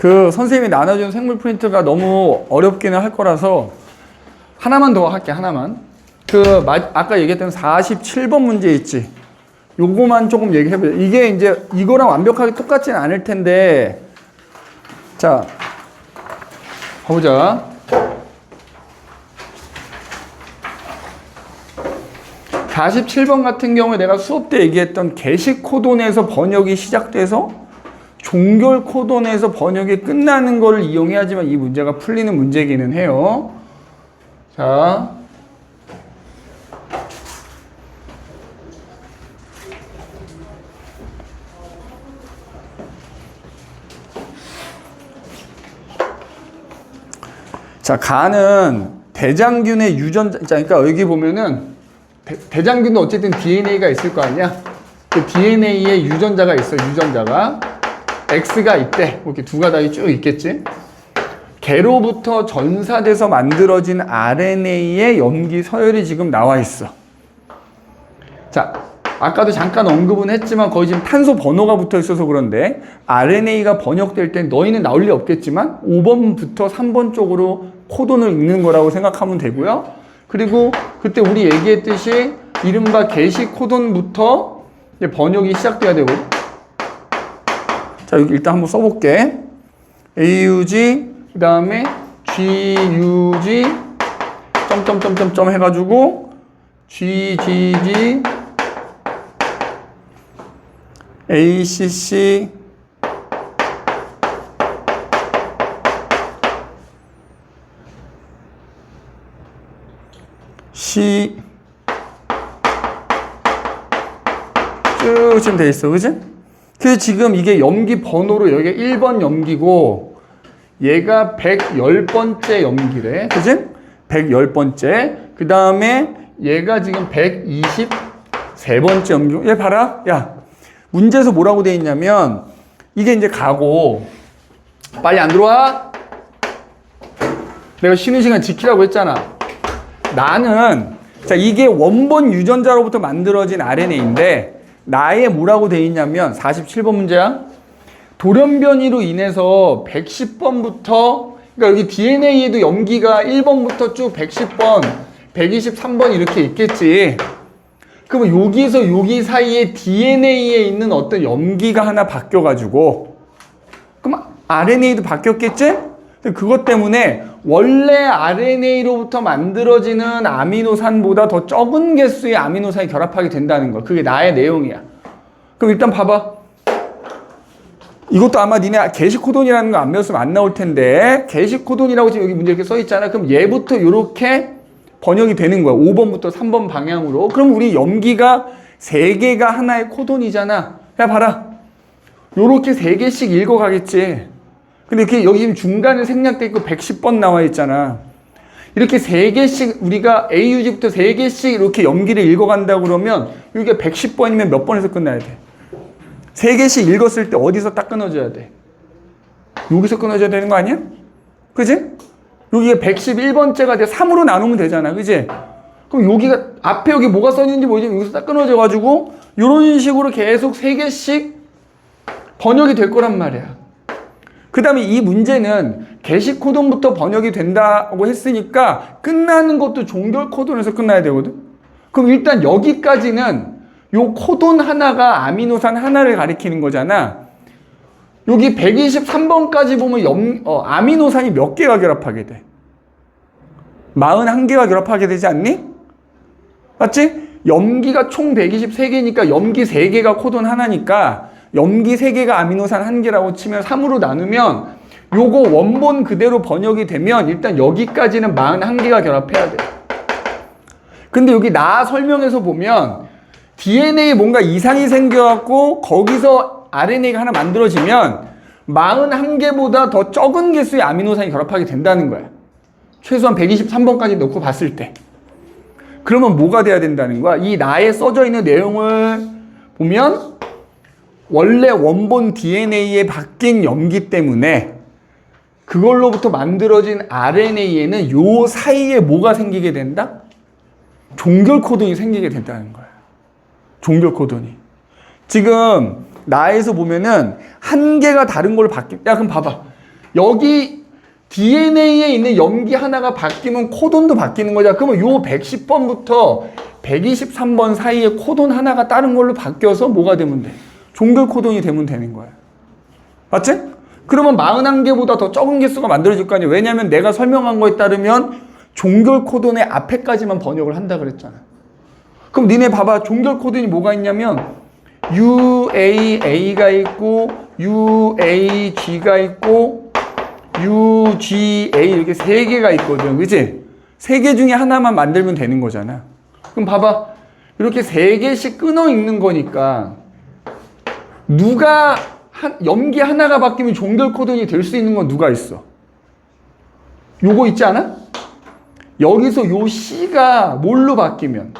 그 선생님이 나눠준 생물 프린트가 너무 어렵기는 할 거라서 하나만 더 할게, 하나만. 아까 얘기했던 47번 문제 있지? 요거만 조금 얘기해보자. 이게 이제 이거랑 완벽하게 똑같지는 않을 텐데, 자, 가보자. 47번 같은 경우에 내가 수업 때 얘기했던 게시 코돈에서 번역이 시작돼서 종결 코돈에서 번역이 끝나는 거를 이용해야지만 이 문제가 풀리는 문제기는 해요. 자. 자, 가는 대장균의 유전자, 그러니까 여기 보면은 대장균도 어쨌든 DNA가 있을 거 아니야? 그 DNA에 유전자가 있어, 유전자가. X가 있대. 이렇게 두 가닥이 쭉 있겠지? 개로부터 전사돼서 만들어진 RNA의 염기 서열이 지금 나와 있어. 자, 아까도 잠깐 언급은 했지만 거기 지금 탄소 번호가 붙어 있어서 그런데 RNA가 번역될 땐 너희는 나올 리 없겠지만 5번부터 3번 쪽으로 코돈을 읽는 거라고 생각하면 되고요. 그리고 그때 우리 얘기했듯이 이른바 게시 코돈부터 번역이 시작돼야 되거든. 자, 여기 일단 한번 써볼게. AUG, 그 다음에 GUG, 점점점점점 해가지고 GGG, ACC, C, 쭉 지금 돼 있어, 그지? 그래서 지금 이게 염기 번호로 여기가 1번 염기고 얘가 110번째 염기래. 그지? 110번째. 그 다음에 얘가 지금 123번째 염기. 얘 봐라. 야, 문제에서 뭐라고 돼 있냐면 이게 이제 가고 빨리 안 들어와? 내가 쉬는 시간 지키라고 했잖아. 나는 자, 이게 원본 유전자로부터 만들어진 RNA인데 나에 뭐라고 돼 있냐면 47번 문제야. 돌연변이로 인해서 110번부터 그러니까 여기 DNA에도 염기가 1번부터 쭉 110번, 123번 이렇게 있겠지. 그러면 여기서 여기 사이에 DNA에 있는 어떤 염기가 하나 바뀌어가지고 그럼 RNA도 바뀌었겠지? 그것 때문에 원래 RNA로부터 만들어지는 아미노산보다 더 적은 개수의 아미노산이 결합하게 된다는 거. 그게 나의 내용이야. 그럼 일단 봐봐. 이것도 아마 니네 게시코돈이라는 거 안 배웠으면 안 나올 텐데 게시코돈이라고 지금 여기 문제 이렇게 써 있잖아. 그럼 얘부터 이렇게 번역이 되는 거야. 5번부터 3번 방향으로. 그럼 우리 염기가 3개가 하나의 코돈이잖아. 야 봐라. 요렇게 3개씩 읽어가겠지. 근데 이렇게 여기 지금 중간에 생략돼 있고 110번 나와 있잖아. 이렇게 3개씩 우리가 AUG부터 3개씩 이렇게 염기를 읽어간다고 그러면 여기가 110번이면 몇 번에서 끝나야 돼? 3개씩 읽었을 때 어디서 딱 끊어져야 돼? 여기서 끊어져야 되는 거 아니야? 그지? 여기가 111번째가 돼 3으로 나누면 되잖아. 그지? 그럼 여기가 앞에 여기 뭐가 써있는지 모르지 여기서 딱 끊어져가지고 이런 식으로 계속 3개씩 번역이 될 거란 말이야. 그 다음에 이 문제는 게시 코돈부터 번역이 된다고 했으니까 끝나는 것도 종결 코돈에서 끝나야 되거든. 그럼 일단 여기까지는 요 코돈 하나가 아미노산 하나를 가리키는 거잖아. 여기 123번까지 보면 아미노산이 몇 개가 결합하게 돼? 41개가 결합하게 되지 않니? 맞지? 염기가 총 123개니까 염기 3개가 코돈 하나니까 염기 3개가 아미노산 1개라고 치면 3으로 나누면 요거 원본 그대로 번역이 되면 일단 여기까지는 41개가 결합해야 돼. 근데 여기 나 설명에서 보면 DNA에 뭔가 이상이 생겨갖고 거기서 RNA가 하나 만들어지면 41개보다 더 적은 개수의 아미노산이 결합하게 된다는 거야. 최소한 123번까지 놓고 봤을 때. 그러면 뭐가 돼야 된다는 거야? 이 나에 써져 있는 내용을 보면 원래 원본 DNA에 바뀐 염기 때문에 그걸로부터 만들어진 RNA에는 요 사이에 뭐가 생기게 된다? 종결 코돈이 생기게 된다는 거야. 종결 코돈이. 지금 나에서 보면은 한 개가 다른 걸로 바뀌. 야 그럼 봐봐. 여기 DNA에 있는 염기 하나가 바뀌면 코돈도 바뀌는 거잖아. 그러면 요 110번부터 123번 사이에 코돈 하나가 다른 걸로 바뀌어서 뭐가 되면 돼? 종결 코돈이 되면 되는 거야. 맞지? 그러면 41개보다 더 적은 개수가 만들어질 거 아니야. 왜냐면 내가 설명한 거에 따르면 종결 코돈의 앞에까지만 번역을 한다 그랬잖아. 그럼 니네 봐봐. 종결 코돈이 뭐가 있냐면 UAA가 있고 UAG가 있고 UGA 이렇게 세 개가 있거든. 그치? 세 개 중에 하나만 만들면 되는 거잖아. 그럼 봐봐. 이렇게 세 개씩 끊어 있는 거니까 누가 염기 하나가 바뀌면 종결 코돈이 될 수 있는 건 누가 있어? 요거 있지 않아? 여기서 요 C가 뭘로 바뀌면?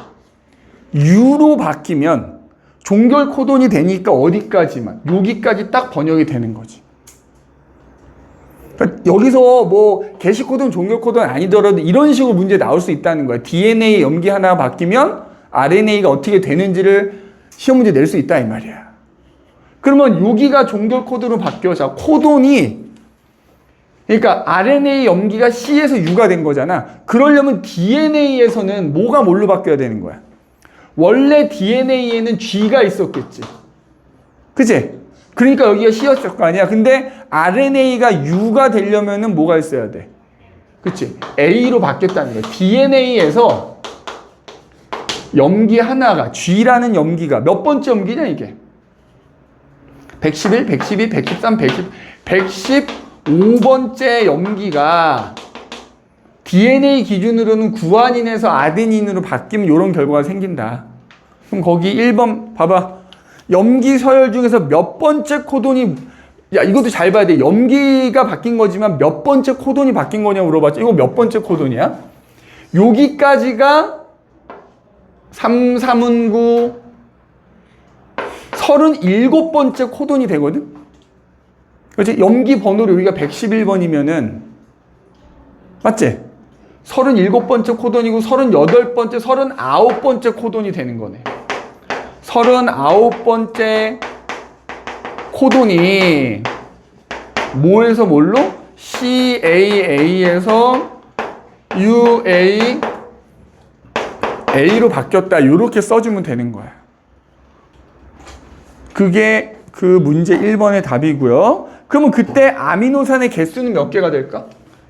U로 바뀌면 종결 코돈이 되니까 어디까지만? 여기까지 딱 번역이 되는 거지. 그러니까 여기서 뭐 게시 코돈, 종결 코돈 아니더라도 이런 식으로 문제 나올 수 있다는 거야. DNA 염기 하나가 바뀌면 RNA가 어떻게 되는지를 시험 문제 낼 수 있다 이 말이야. 그러면 여기가 종결 코드로 바뀌어서 코돈이 그러니까 RNA 염기가 C에서 U가 된 거잖아. 그러려면 DNA에서는 뭐가 뭘로 바뀌어야 되는 거야? 원래 DNA에는 G가 있었겠지. 그치? 그러니까 여기가 C였을 거 아니야. 근데 RNA가 U가 되려면은 뭐가 있어야 돼? 그치? A로 바뀌었다는 거야. DNA에서 염기 하나가 G라는 염기가 몇 번째 염기냐 이게? 111, 112, 113, 115번째 염기가 DNA 기준으로는 구아닌에서 아데닌으로 바뀌면 이런 결과가 생긴다. 그럼 거기 1번 봐봐. 염기 서열 중에서 몇 번째 코돈이 야 이것도 잘 봐야 돼. 염기가 바뀐 거지만 몇 번째 코돈이 바뀐 거냐고 물어봤죠. 이거 몇 번째 코돈이야? 여기까지가 3, 3은 9 37번째 코돈이 되거든? 그렇지? 염기 번호로 여기가 111번이면은, 맞지? 37번째 코돈이고, 38번째, 39번째 코돈이 되는 거네. 39번째 코돈이 뭐에서 뭘로? CAA에서 UAA로 바뀌었다. 이렇게 써주면 되는 거야. 그게 그 문제 1번의 답이고요. 그러면 그때 아미노산의 개수는 몇 개가 될까?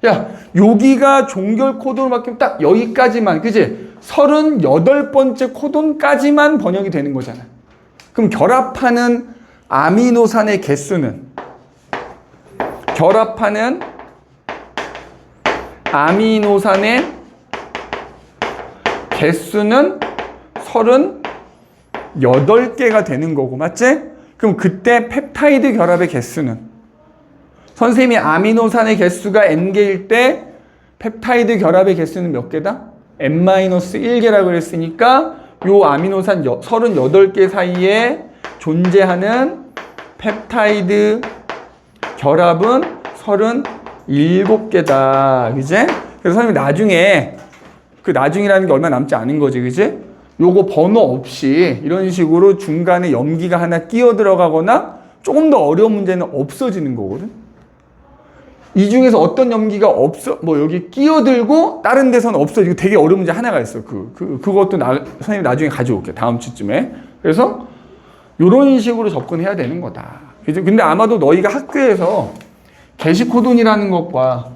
야, 여기가 종결 코돈으로 바뀌면 딱 여기까지만, 그지? 38번째 코돈까지만 번역이 되는 거잖아. 그럼 결합하는 아미노산의 개수는 아미노산의 개수는 38개가 되는 거고, 맞지? 그럼 그때 펩타이드 결합의 개수는? 선생님이 아미노산의 개수가 n개일 때 펩타이드 결합의 개수는 몇 개다? n-1개라고 그랬으니까 요 아미노산 38개 사이에 존재하는 펩타이드 결합은 37개다. 그지? 그래서 선생님이 나중에 그 나중이라는 게 얼마 남지 않은 거지. 그지? 요거 번호 없이 이런 식으로 중간에 염기가 하나 끼어 들어가거나 조금 더 어려운 문제는 없어지는 거거든. 이 중에서 어떤 염기가 뭐 여기 끼어들고 다른 데서는 없어지고 되게 어려운 문제 하나가 있어. 그것도 선생님 나중에 가져올게. 다음 주쯤에. 그래서 이런 식으로 접근해야 되는 거다. 근데 아마도 너희가 학교에서 게시 코돈이라는 것과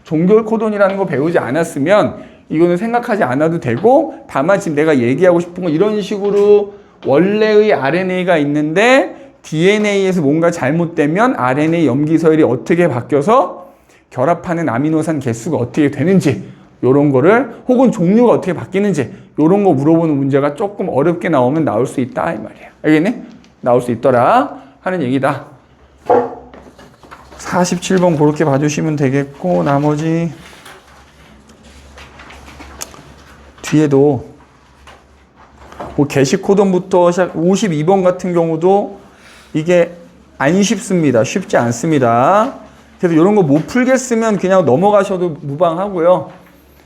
종결 코돈이라는 거 배우지 않았으면 이거는 생각하지 않아도 되고, 다만 지금 내가 얘기하고 싶은 건 이런 식으로 원래의 RNA가 있는데 DNA에서 뭔가 잘못되면 RNA 염기 서열이 어떻게 바뀌어서 결합하는 아미노산 개수가 어떻게 되는지, 이런 거를, 혹은 종류가 어떻게 바뀌는지 이런 거 물어보는 문제가 조금 어렵게 나오면 나올 수 있다 이 말이야. 알겠니? 나올 수 있더라 하는 얘기다. 47번 그렇게 봐주시면 되겠고, 나머지 뒤에도 뭐 게시 코돈부터 시작 52번 같은 경우도 이게 안 쉽습니다. 쉽지 않습니다. 그래서 이런 거 못 풀겠으면 그냥 넘어가셔도 무방하고요.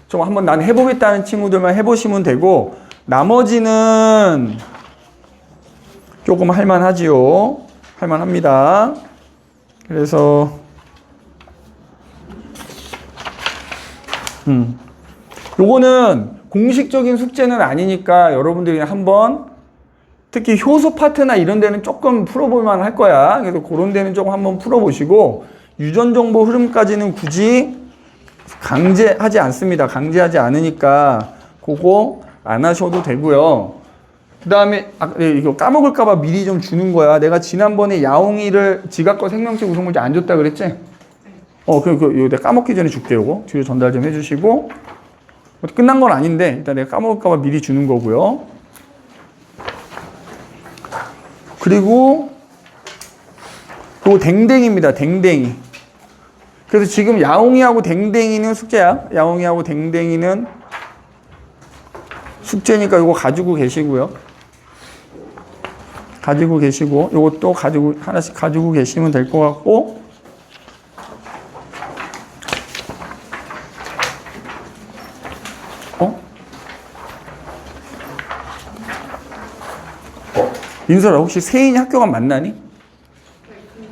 좀 한번 난 해보겠다는 친구들만 해보시면 되고, 나머지는 조금 할만하지요. 할만합니다. 그래서 요거는 공식적인 숙제는 아니니까 여러분들이 한번 특히 효소 파트나 이런 데는 조금 풀어볼 만할 거야. 그래서 그런 데는 조금 한번 풀어보시고 유전 정보 흐름까지는 굳이 강제하지 않습니다. 강제하지 않으니까 그거 안 하셔도 되고요. 그 다음에 이거 까먹을까봐 미리 좀 주는 거야. 내가 지난번에 야옹이를 지각과 생명체 구성 문제 안 줬다 그랬지? 이거 내가 까먹기 전에 줄게. 요거 뒤로 전달 좀 해주시고. 끝난 건 아닌데 일단 내가 까먹을까봐 미리 주는 거고요. 그리고 요거 댕댕이입니다. 댕댕이. 그래서 지금 야옹이하고 댕댕이는 숙제야. 야옹이하고 댕댕이는 숙제니까 요거 가지고 계시고요. 가지고 계시고 요것도 하나씩 가지고 계시면 될 것 같고, 민설아, 혹시 세인이 학교가 만나니? 네,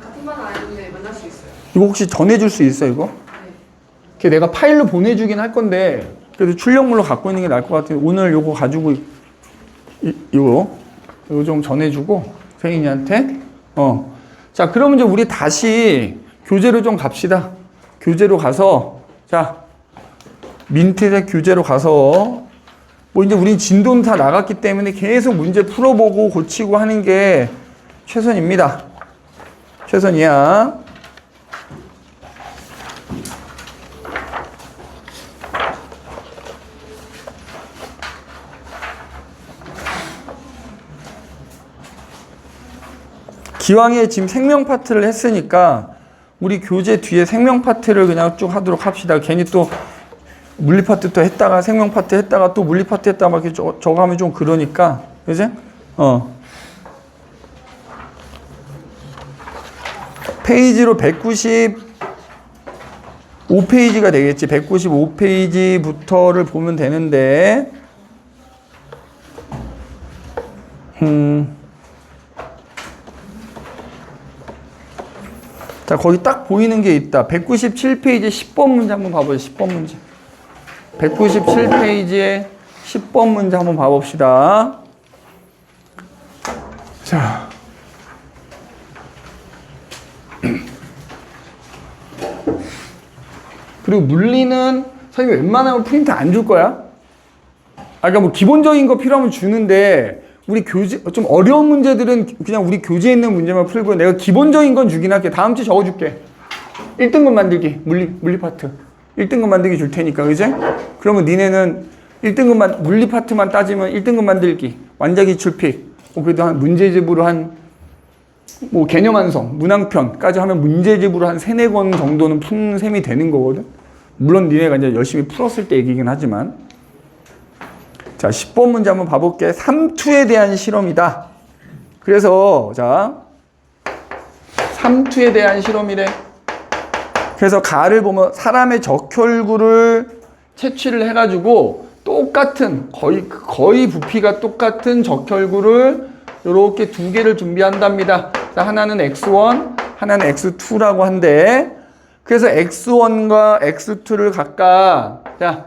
같은 반은 아닌데 만날 수 있어요. 이거 혹시 전해줄 수 있어, 이거? 네. 내가 파일로 보내주긴 할 건데, 그래도 출력물로 갖고 있는 게 나을 것 같아요. 오늘 요거 가지고, 이거 좀 전해주고, 세인이한테. 자, 그러면 이제 우리 다시 교재로 좀 갑시다. 교재로 가서, 자, 민트색 교재로 가서, 이제 우린 진도는 다 나갔기 때문에 계속 문제 풀어보고 고치고 하는 게 최선입니다. 최선이야. 기왕에 지금 생명 파트를 했으니까 우리 교재 뒤에 생명 파트를 그냥 쭉 하도록 합시다. 괜히 또 물리 파트 또 했다가 생명 파트 했다가 또 물리 파트 했다가 막 이렇게 저거 하면 좀 그러니까. 그지? 페이지로 195페이지가 되겠지. 195페이지부터를 보면 되는데, 자, 거기 딱 보이는 게 있다. 197페이지 10번 문제 한번 봐보죠. 10번 문제. 197페이지에 10번 문제 한번 봐봅시다. 자. 그리고 물리는 선생님 웬만하면 프린트 안 줄 거야. 그러니까 뭐 기본적인 거 필요하면 주는데, 우리 교재, 좀 어려운 문제들은 그냥 우리 교재에 있는 문제만 풀고 내가 기본적인 건 주긴 할게. 다음 주에 적어줄게. 1등급 만들기, 물리 파트. 1등급 만들기 줄 테니까, 그지? 그러면 니네는 1등급만, 물리 파트만 따지면 1등급 만들기, 완자기 출픽, 그래도 한 문제집으로 뭐 개념 완성, 문항편까지 하면 문제집으로 한 3, 4권 정도는 푼 셈이 되는 거거든? 물론 니네가 이제 열심히 풀었을 때 얘기긴 하지만. 자, 10번 문제 한번 봐볼게. 삼투에 대한 실험이다. 그래서, 자, 삼투에 대한 실험이래. 그래서 가를 보면 사람의 적혈구를 채취를 해가지고 똑같은 거의 부피가 똑같은 적혈구를 이렇게 2개를 준비한답니다. 자, 하나는 X1, 하나는 X2라고 한대. 그래서 X1과 X2를 각각, 자,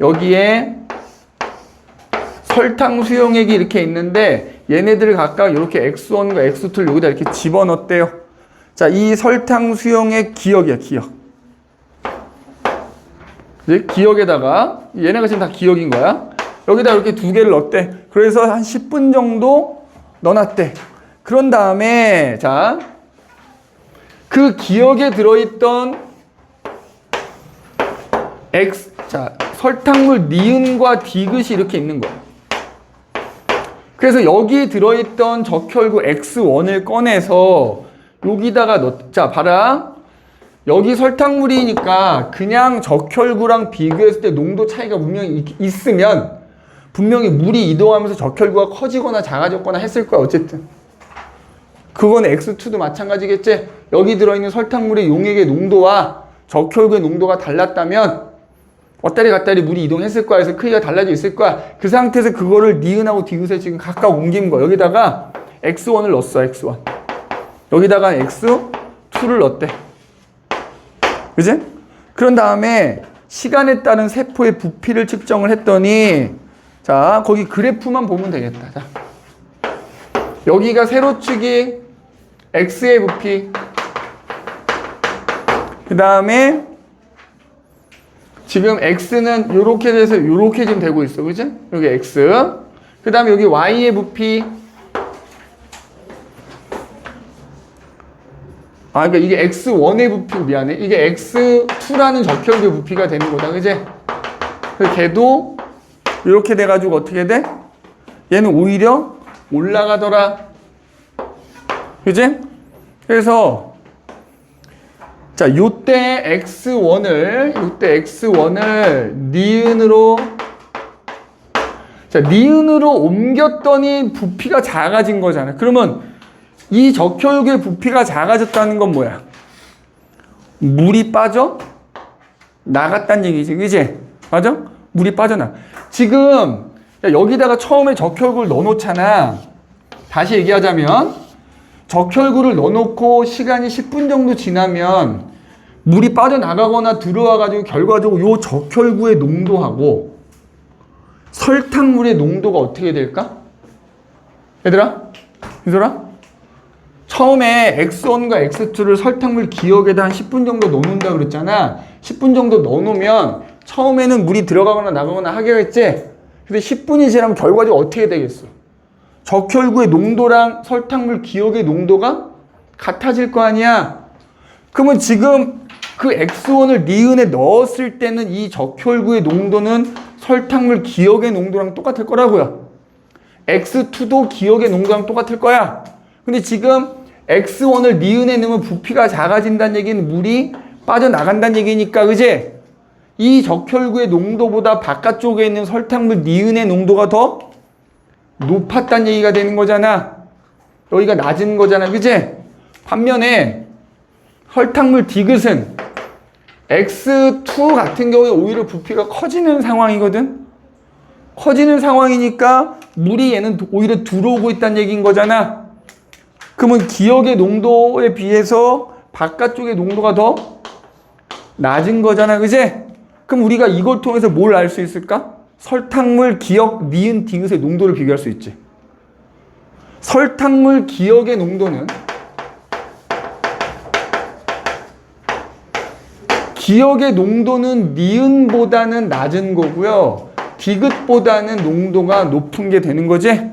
여기에 설탕 수용액이 이렇게 있는데 얘네들을 각각 이렇게 X1과 X2를 여기다 이렇게 집어넣었대요. 자, 이 설탕 수용액 기억이야, 기억. 이제 기억에다가, 얘네가 지금 다 기억인 거야. 여기다 이렇게 2개를 넣었대. 그래서 한 10분 정도 넣어놨대. 그런 다음에, 자, 그 기억에 들어있던 설탕물 니은과 디귿이 이렇게 있는 거야. 그래서 여기 들어있던 적혈구 X1을 꺼내서 여기다가 자, 봐라. 여기 설탕물이니까 그냥 적혈구랑 비교했을 때 농도 차이가 분명히 있으면 분명히 물이 이동하면서 적혈구가 커지거나 작아졌거나 했을 거야, 어쨌든. 그건 X2도 마찬가지겠지? 여기 들어있는 설탕물의 용액의 농도와 적혈구의 농도가 달랐다면 왔다리 갔다리 물이 이동했을 거야. 그래서 크기가 달라져 있을 거야. 그 상태에서 그거를 니은하고 디귿에 지금 각각 옮긴 거야. 여기다가 X1을 넣었어, X1. 여기다가 X2를 넣었대. 그지? 그런 다음에 시간에 따른 세포의 부피를 측정을 했더니 자, 거기 그래프만 보면 되겠다. 자, 여기가 세로축이 x의 부피, 그 다음에 지금 x는 요렇게 돼서 요렇게 지금 되고 있어. 그지? 여기 x. 그 다음에 여기 y의 부피. 그러니까 이게 x1의 부피, 미안해. 이게 x2라는 적혈구의 부피가 되는 거다. 그지? 그래서 걔도 이렇게 돼가지고 어떻게 돼? 얘는 오히려 올라가더라. 그지? 그래서 자, 요때 x1을 니은으로 자, 니은으로 옮겼더니 부피가 작아진 거잖아. 그러면 이 적혈구의 부피가 작아졌다는 건 뭐야? 물이 빠져 나갔다는 얘기지. 그지? 맞아? 물이 빠져나. 지금 여기다가 처음에 적혈구를 넣어놓잖아. 다시 얘기하자면 적혈구를 넣어놓고 시간이 10분 정도 지나면 물이 빠져나가거나 들어와가지고 결과적으로 요 적혈구의 농도하고 설탕물의 농도가 어떻게 될까? 얘들아? 처음에 X1과 X2를 설탕물 기억에다 한 10분 정도 넣는다 그랬잖아. 10분 정도 넣어놓으면 처음에는 물이 들어가거나 나가거나 하겠지? 근데 10분이 지나면 결과적으로 어떻게 되겠어? 적혈구의 농도랑 설탕물 기억의 농도가 같아질 거 아니야? 그러면 지금 그 X1을 니은에 넣었을 때는 이 적혈구의 농도는 설탕물 기억의 농도랑 똑같을 거라고요. X2도 기억의 농도랑 똑같을 거야. 근데 지금 X1을 니은에 넣으면 부피가 작아진다는 얘기는 물이 빠져나간다는 얘기니까, 그지? 이 적혈구의 농도보다 바깥쪽에 있는 설탕물 니은의 농도가 더 높았다는 얘기가 되는 거잖아. 여기가 낮은 거잖아. 그지? 반면에 설탕물 디귿은 X2 같은 경우에 오히려 부피가 커지는 상황이거든. 커지는 상황이니까 물이 얘는 오히려 들어오고 있다는 얘기인 거잖아. 그러면 기억의 농도에 비해서 바깥쪽의 농도가 더 낮은 거잖아. 그지? 그럼 우리가 이걸 통해서 뭘 알 수 있을까? 설탕물, 기억, 니은, 디귿의 농도를 비교할 수 있지. 설탕물, 기억의 농도는 기억의 농도는 니은보다는 낮은 거고요. 디귿보다는 농도가 높은 게 되는 거지.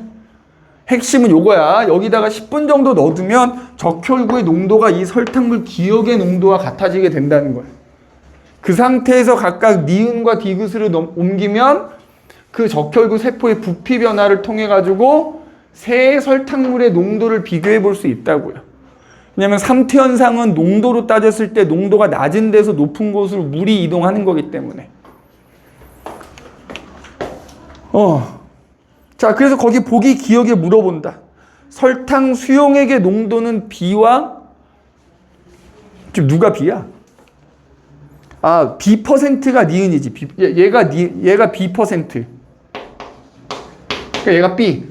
핵심은 요거야. 여기다가 10분 정도 넣어두면 적혈구의 농도가 이 설탕물 기억의 농도와 같아지게 된다는 거야. 그 상태에서 각각 니은과 디귿으로 옮기면 그 적혈구 세포의 부피 변화를 통해 가지고 세 설탕물의 농도를 비교해 볼 수 있다고요. 왜냐하면 삼투현상은 농도로 따졌을 때 농도가 낮은 데서 높은 곳으로 물이 이동하는 거기 때문에. 자, 그래서 거기 보기 기억에 물어본다. 설탕 수용액의 농도는 B와 지금 누가 B야? B%가 니은이지. 얘가 B%. 그러니까 얘가 B.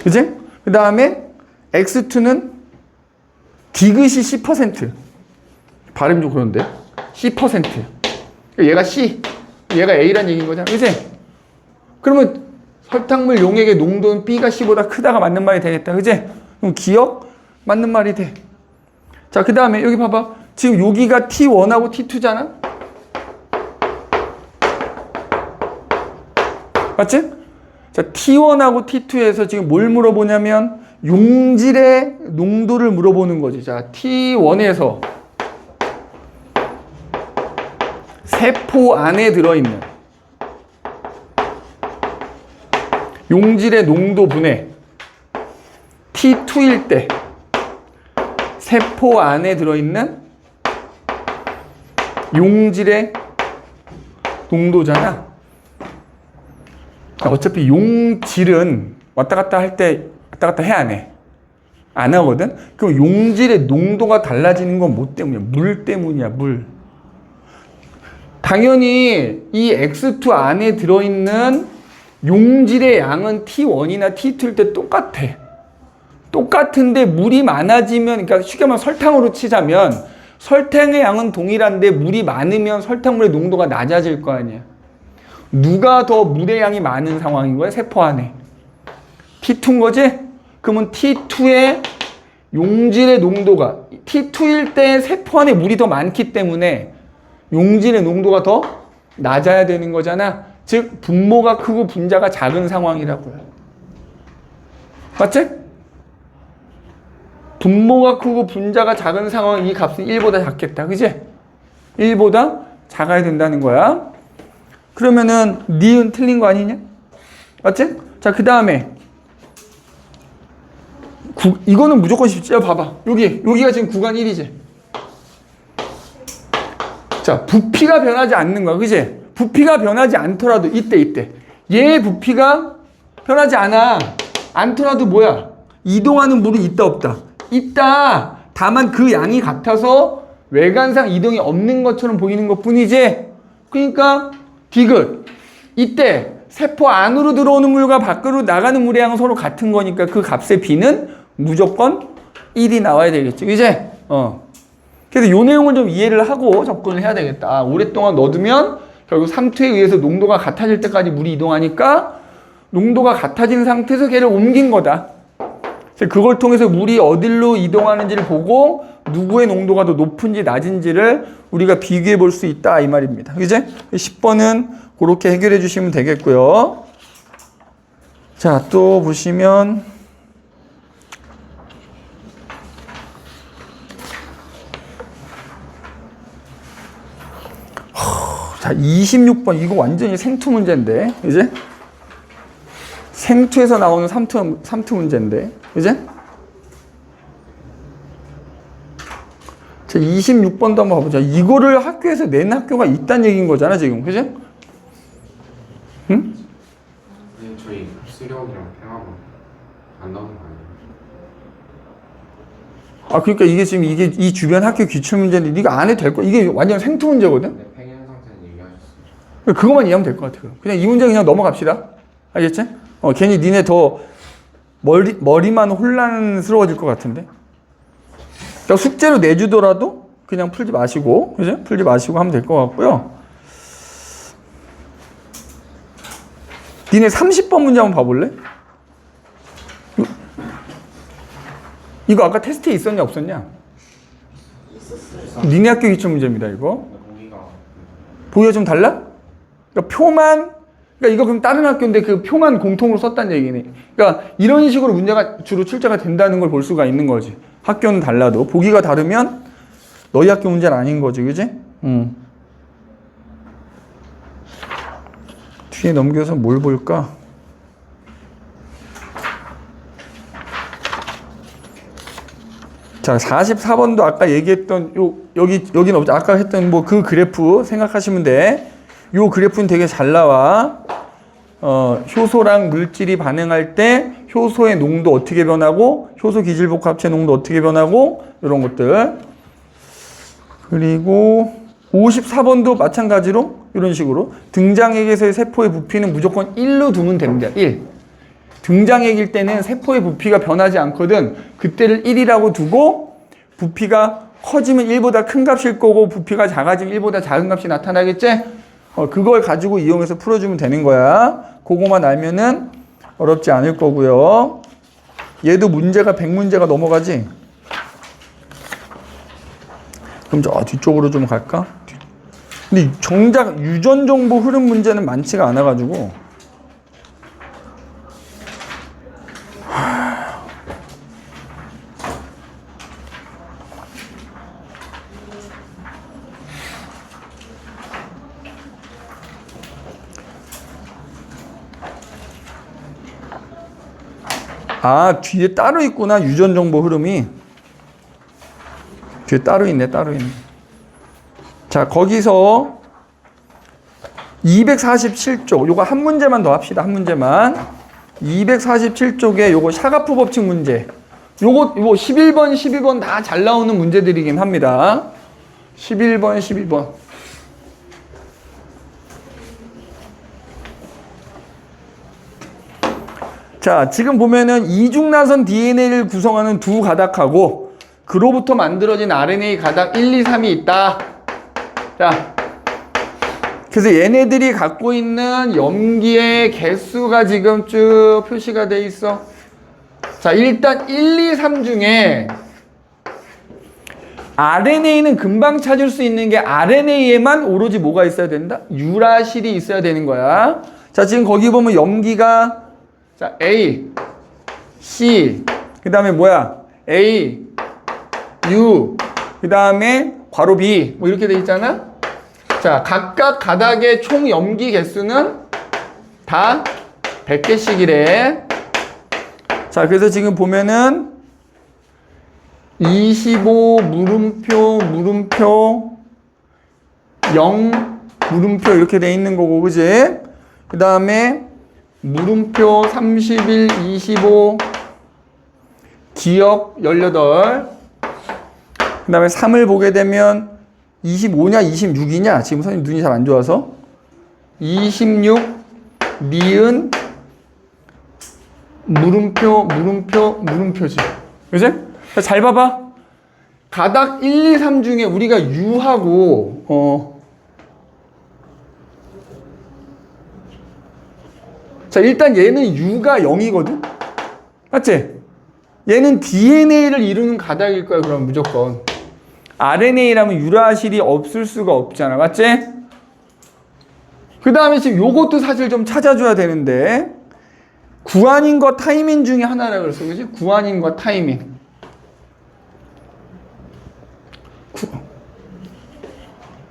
그지? 그 다음에 X2는 디귿이 C%. 발음 좀 그런데. C%. 얘가 C. 얘가 A란 얘기인 거잖아. 그지? 그러면 설탕물 용액의 농도는 B가 C보다 크다가 맞는 말이 되겠다. 그지? 그럼 기억? 맞는 말이 돼. 자, 그 다음에 여기 봐봐. 지금 여기가 T1하고 T2잖아? 맞지? 자, T1하고 T2에서 지금 뭘 물어보냐면 용질의 농도를 물어보는 거지. 자, T1에서 세포 안에 들어있는 용질의 농도분의 T2일 때 세포 안에 들어있는 용질의 농도잖아. 어차피 용질은 왔다 갔다 할 때 왔다 갔다 해, 안 해? 안 하거든? 그럼 용질의 농도가 달라지는 건 뭐 때문이야? 물 때문이야, 물. 당연히 이 X2 안에 들어있는 용질의 양은 T1이나 T2일 때 똑같아. 똑같은데 물이 많아지면, 그러니까 쉽게 말하면 설탕으로 치자면 설탕의 양은 동일한데 물이 많으면 설탕물의 농도가 낮아질 거 아니야. 누가 더 물의 양이 많은 상황인 거야? 세포 안에. T2인 거지? 그러면 T2의 용질의 농도가 T2일 때 세포 안에 물이 더 많기 때문에 용질의 농도가 더 낮아야 되는 거잖아. 즉 분모가 크고 분자가 작은 상황이라고요. 맞지? 분모가 크고 분자가 작은 상황 이 값은 1보다 작겠다. 그지? 1보다 작아야 된다는 거야. 그러면은 니은 틀린 거 아니냐? 맞지? 자, 그 다음에 이거는 무조건 쉽지. 야, 봐봐. 여기가 지금 구간 1이지. 자, 부피가 변하지 않는 거야. 그지? 부피가 변하지 않더라도 이때 얘의 부피가 변하지 않더라도 뭐야? 이동하는 물이 있다 없다? 있다. 다만 그 양이 같아서 외관상 이동이 없는 것처럼 보이는 것 뿐이지. 그러니까 디귿. 이때 세포 안으로 들어오는 물과 밖으로 나가는 물의 양은 서로 같은 거니까 그 값의 B는 무조건 1이 나와야 되겠지. 이제 그래서 요 내용을 좀 이해를 하고 접근을 해야 되겠다. 오랫동안 넣어두면 결국 삼투에 의해서 농도가 같아질 때까지 물이 이동하니까 농도가 같아진 상태에서 걔를 옮긴 거다. 그걸 통해서 물이 어디로 이동하는지를 보고 누구의 농도가 더 높은지 낮은지를 우리가 비교해 볼 수 있다 이 말입니다. 이제 10번은 그렇게 해결해 주시면 되겠고요. 자, 또 보시면 자, 26번 이거 완전히 생투 문제인데, 이제 생투에서 나오는 삼투 문제인데, 이제 자, 26번도 한번 봐보자. 이거를 학교에서 낸 학교가 있다는 얘기인 거잖아, 지금, 그지? 응? 네, 저희 수력이랑 평합은 안 나오는 거 아니에요? 아, 그러니까 이게 지금 이 주변 학교 기출 문제인데 네가 안 해도 될 거야. 이게 완전 생투 문제거든. 네, 팽현 상태는 얘기하셨어요. 그것만 이해하면 될 것 같아. 그냥 이 문제 그냥 넘어갑시다. 알겠지? 괜히 니네 더 머리만 혼란스러워질 것 같은데. 그러니까 숙제로 내주더라도 그냥 풀지 마시고, 그죠? 풀지 마시고 하면 될 것 같고요. 니네 30번 문제 한번 봐볼래? 이거 아까 테스트에 있었냐 없었냐? 있었어요. 니네 학교 기출 문제입니다, 이거. 보기가 좀 달라? 그러니까 표만, 그러니까 이거 그럼 다른 학교인데 그 표만 공통으로 썼다는 얘기네. 그러니까 이런 식으로 문제가 주로 출제가 된다는 걸 볼 수가 있는 거지. 학교는 달라도. 보기가 다르면 너희 학교 문제는 아닌 거지, 그지? 뒤에 넘겨서 뭘 볼까? 자, 44번도 아까 얘기했던 여기는 없죠. 아까 했던 뭐 그 그래프 생각하시면 돼. 요 그래프는 되게 잘 나와. 효소랑 물질이 반응할 때 효소의 농도 어떻게 변하고 효소 기질복합체 농도 어떻게 변하고 이런 것들. 그리고 54번도 마찬가지로 이런 식으로 등장액에서의 세포의 부피는 무조건 1로 두면 됩니다. 1. 등장액일 때는 세포의 부피가 변하지 않거든. 그때를 1이라고 두고 부피가 커지면 1보다 큰 값일 거고 부피가 작아지면 1보다 작은 값이 나타나겠지? 그걸 가지고 이용해서 풀어주면 되는 거야. 그거만 알면은 어렵지 않을 거고요. 얘도 문제가 100문제가 넘어가지? 그럼 저 뒤쪽으로 좀 갈까? 근데 정작 유전 정보 흐름 문제는 많지가 않아가지고 아, 뒤에 따로 있구나. 유전 정보 흐름이 뒤에 따로 있네. 자, 거기서 247쪽 요거 한 문제만 더 합시다. 한 문제만. 247쪽에 요거 샤가프 법칙 문제. 요거 11번, 12번 다 잘 나오는 문제들이긴 합니다. 11번, 12번. 자, 지금 보면은 이중나선 DNA를 구성하는 두 가닥하고 그로부터 만들어진 RNA 가닥 1, 2, 3이 있다. 자, 그래서 얘네들이 갖고 있는 염기의 개수가 지금 쭉 표시가 돼 있어. 자, 일단 1, 2, 3 중에 RNA는 금방 찾을 수 있는 게 RNA에만 오로지 뭐가 있어야 된다? 유라실이 있어야 되는 거야. 자, 지금 거기 보면 염기가 자, A, C, 그 다음에 뭐야? A, U, 그 다음에 괄호 B, 뭐 이렇게 돼 있잖아? 자, 각각 가닥의 총 염기 개수는 다 100개씩이래. 자, 그래서 지금 보면은 25 물음표, 물음표, 0 물음표 이렇게 돼 있는 거고, 그지? 그 다음에 물음표 31, 25, 기억 18. 그 다음에 3을 보게 되면 25냐 26이냐? 지금 선생님 눈이 잘 안 좋아서 26, 니은, 물음표, 물음표, 물음표지. 그지? 잘 봐봐. 가닥 1, 2, 3 중에 우리가 U하고 자, 일단 얘는 U가 0이거든? 맞지? 얘는 DNA를 이루는 가닥일 거야, 그럼 무조건. RNA라면 유라실이 없을 수가 없잖아. 맞지? 그 다음에 지금 요것도 사실 좀 찾아줘야 되는데, 구아닌과 타이민 중에 하나라 그랬어. 그지? 구아닌과 타이민.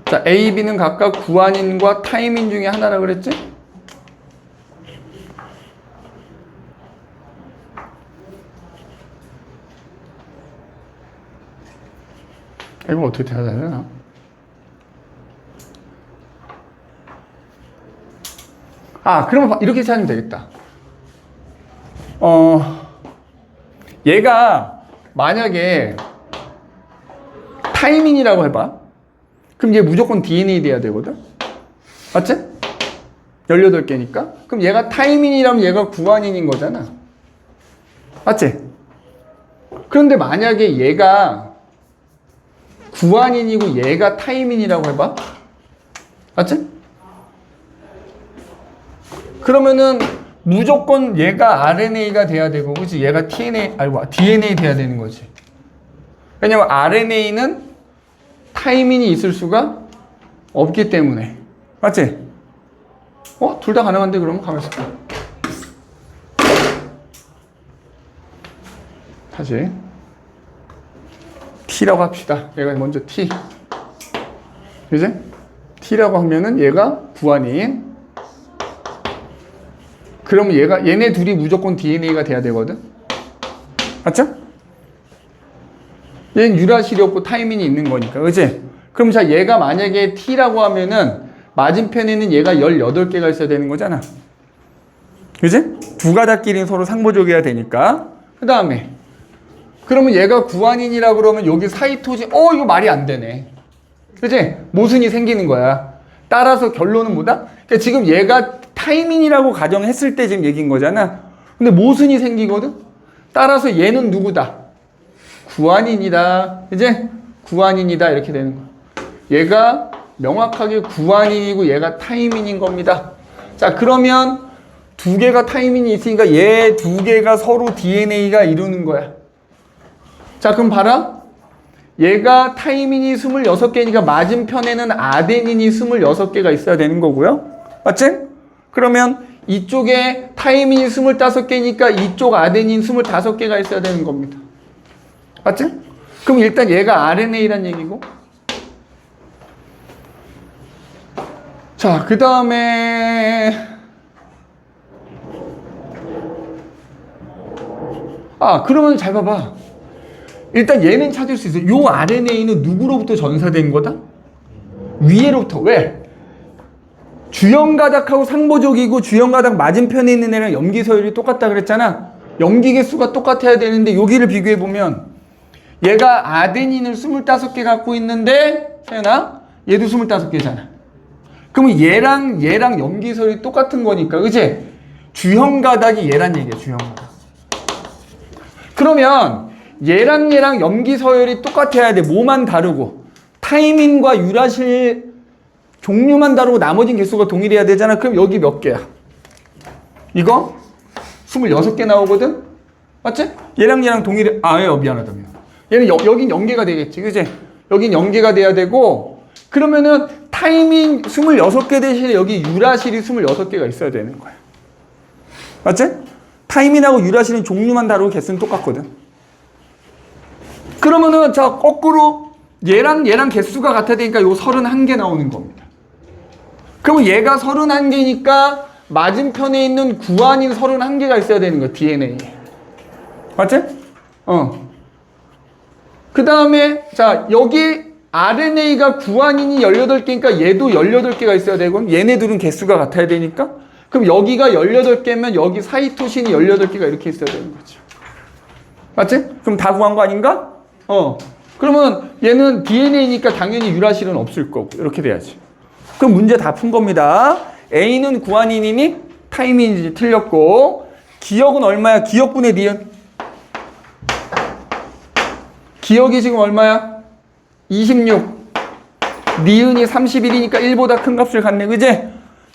자, A, B는 각각 구아닌과 타이민 중에 하나라 그랬지? 이거 어떻게 찾아야 되나? 아, 그러면 이렇게 찾으면 되겠다. 얘가 만약에 타이민이라고 해봐. 그럼 얘 무조건 DNA 돼야 되거든? 맞지? 18개니까? 그럼 얘가 타이민이라면 얘가 구아닌인 거잖아. 맞지? 그런데 만약에 얘가 구아닌이고 얘가 타이민이라고 해봐. 맞지? 그러면은 무조건 얘가 RNA가 돼야 되고, 그치? 얘가 DNA 돼야 되는 거지. 왜냐면 RNA는 타이민이 있을 수가 없기 때문에. 맞지? 둘 다 가능한데, 그러면 가만있어. 다시. T라고 합시다. 얘가 먼저 T. 그지? T라고 하면은 얘가 구아닌. 그러면 얘네 둘이 무조건 DNA가 돼야 되거든? 맞죠? 얘는 유라실이 없고 타이민이 있는 거니까. 그지? 그럼 자, 얘가 만약에 T라고 하면은 맞은편에는 얘가 18개가 있어야 되는 거잖아. 그지? 두 가닥끼리는 서로 상보적이어야 되니까. 그 다음에 그러면 얘가 구아닌이라고 그러면 여기 사이토진, 이거 말이 안 되네. 그치? 모순이 생기는 거야. 따라서 결론은 뭐다? 그러니까 지금 얘가 타이민이라고 가정했을 때 지금 얘기인 거잖아. 근데 모순이 생기거든? 따라서 얘는 누구다? 구아닌이다. 이제 구아닌이다. 이렇게 되는 거야. 얘가 명확하게 구아닌이고 얘가 타이민인 겁니다. 자, 그러면 두 개가 타이민이 있으니까 얘 두 개가 서로 DNA가 이루는 거야. 자, 그럼 봐라. 얘가 타이민이 26개니까 맞은편에는 아데닌이 26개가 있어야 되는 거고요. 맞지? 그러면 이쪽에 타이민이 25개니까 이쪽 아데닌 25개가 있어야 되는 겁니다. 맞지? 그럼 일단 얘가 RNA란 얘기고. 자, 그 다음에 그러면 잘 봐봐. 일단 얘는 찾을 수 있어. 요 RNA는 누구로부터 전사된 거다? 위에로부터. 왜? 주형 가닥하고 상보적이고 주형 가닥 맞은편에 있는 애랑 염기 서열이 똑같다 그랬잖아. 염기 개수가 똑같아야 되는데 여기를 비교해 보면 얘가 아데닌을 25개 갖고 있는데 세연아, 얘도 25개잖아. 그러면 얘랑 염기 서열이 똑같은 거니까, 그치? 주형 가닥이 얘란 얘기야. 주형 가닥. 그러면 얘랑 염기 서열이 똑같아야 돼. 뭐만 다르고. 타이밍과 유라실 종류만 다르고 나머진 개수가 동일해야 되잖아. 그럼 여기 몇 개야? 이거 26개 나오거든? 맞지? 얘랑 동일해. 미안하다. 얘는 여긴 연계가 되겠지. 그치? 여긴 연계가 돼야 되고, 그러면은 타이밍 26개 대신에 여기 유라실이 26개가 있어야 되는 거야. 맞지? 타이밍하고 유라실은 종류만 다르고 개수는 똑같거든. 그러면은 자, 거꾸로 얘랑 개수가 같아야 되니까 요 31개 나오는 겁니다. 그러면 얘가 31개니까 맞은편에 있는 구안인 31개가 있어야 되는 거야, DNA에. 맞지? 그 다음에, 자, 여기 RNA가 구안인이 18개니까 얘도 18개가 있어야 되고, 얘네들은 개수가 같아야 되니까, 그럼 여기가 18개면 여기 사이토신이 18개가 이렇게 있어야 되는 거죠. 맞지? 그럼 다 구한 거 아닌가? 그러면 얘는 DNA니까 당연히 유라실은 없을 거고, 이렇게 돼야지. 그럼 문제 다 푼 겁니다. A는 구안인이니 타이밍인지 틀렸고, 기억은 얼마야? 기억분의 니은. 기억이 지금 얼마야? 26. 니은이 31이니까 1보다 큰 값을 갖네. 그지?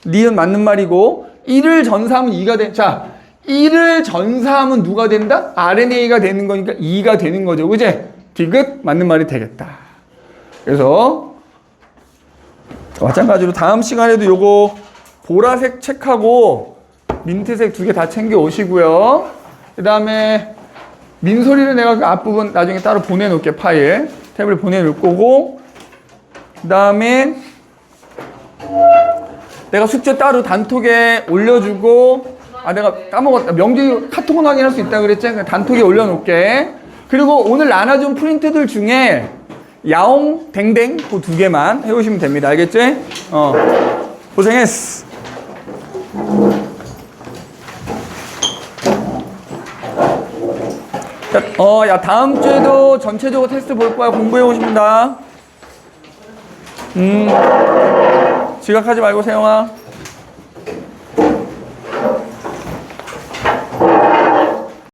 니은 맞는 말이고, 1을 전사하면 2가 돼. 자, 1을 전사하면 누가 된다? RNA가 되는 거니까 2가 되는 거죠. 그지? 디귿 맞는 말이 되겠다. 그래서 마찬가지로 다음 시간에도 요거 보라색 책하고 민트색 2개 다 챙겨 오시고요. 그 다음에 민소리를 내가 그 앞부분 나중에 따로 보내놓을게. 파일 탭을 보내놓을 거고, 그 다음에 내가 숙제 따로 단톡에 올려주고, 내가 까먹었다. 명지 카톡은 확인할 수 있다 그랬지? 단톡에 올려놓을게. 그리고 오늘 나눠준 프린트들 중에 야옹, 댕댕 그 2개만 해오시면 됩니다. 알겠지? 고생했어. 야, 다음 주에도 전체적으로 테스트 볼 거야. 공부해 오십니다. 지각하지 말고, 세영아.